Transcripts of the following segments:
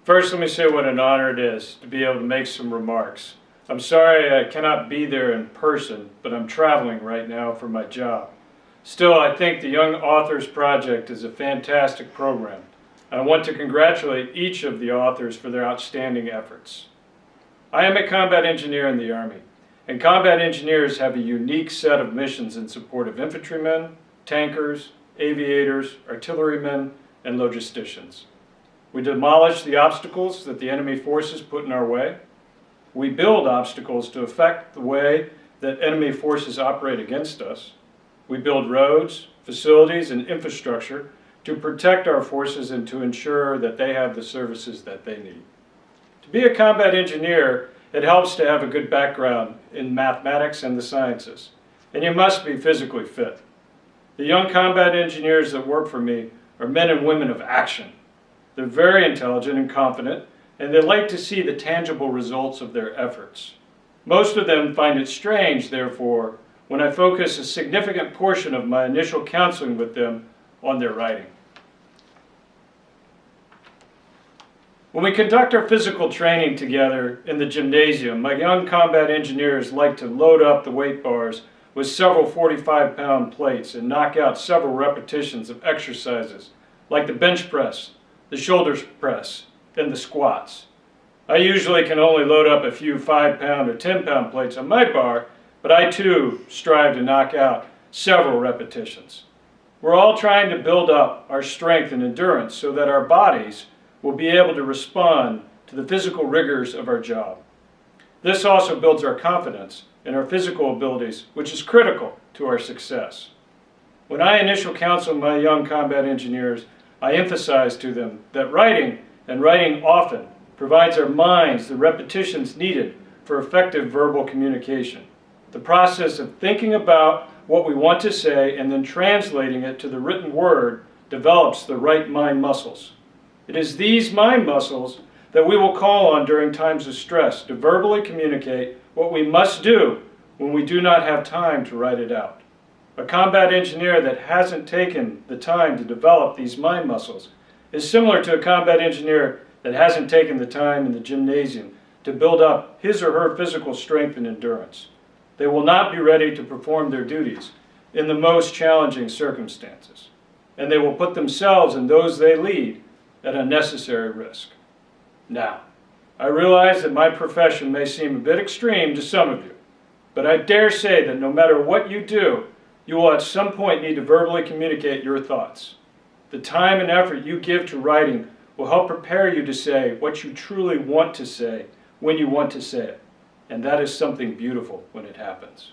First, let me say what an honor it is to be able to make some remarks. I'm sorry I cannot be there in person, but I'm traveling right now for my job. Still, I think the Young Authors Project is a fantastic program, and I want to congratulate each of the authors for their outstanding efforts. I am a combat engineer in the Army, and combat engineers have a unique set of missions in support of infantrymen, tankers, aviators, artillerymen, and logisticians. We demolish the obstacles that the enemy forces put in our way. We build obstacles to affect the way that enemy forces operate against us. We build roads, facilities, and infrastructure to protect our forces and to ensure that they have the services that they need. To be a combat engineer, it helps to have a good background in mathematics and the sciences, and you must be physically fit. The young combat engineers that work for me are men and women of action. They're very intelligent and confident, and they like to see the tangible results of their efforts. Most of them find it strange, therefore, when I focus a significant portion of my initial counseling with them on their writing. When we conduct our physical training together in the gymnasium, my young combat engineers like to load up the weight bars with several 45-pound plates and knock out several repetitions of exercises like the bench press, the shoulder press, and the squats. I usually can only load up a few 5-pound or 10-pound plates on my bar, but I too strive to knock out several repetitions. We're all trying to build up our strength and endurance so that our bodies will be able to respond to the physical rigors of our job. This also builds our confidence in our physical abilities, which is critical to our success. When I initially counsel my young combat engineers, I emphasize to them that writing, and writing often, provides our minds the repetitions needed for effective verbal communication. The process of thinking about what we want to say and then translating it to the written word develops the right mind muscles. It is these mind muscles that we will call on during times of stress to verbally communicate what we must do when we do not have time to write it out. A combat engineer that hasn't taken the time to develop these mind muscles is similar to a combat engineer that hasn't taken the time in the gymnasium to build up his or her physical strength and endurance. They will not be ready to perform their duties in the most challenging circumstances, and they will put themselves and those they lead at unnecessary risk. Now, I realize that my profession may seem a bit extreme to some of you, but I dare say that no matter what you do, you will at some point need to verbally communicate your thoughts. The time and effort you give to writing will help prepare you to say what you truly want to say when you want to say it. And that is something beautiful when it happens.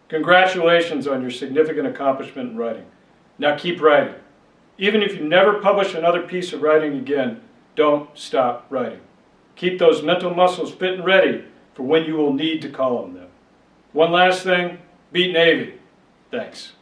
Congratulations on your significant accomplishment in writing. Now keep writing. Even if you never publish another piece of writing again, don't stop writing. Keep those mental muscles fit and ready for when you will need to call on them. One last thing, beat Navy. Thanks.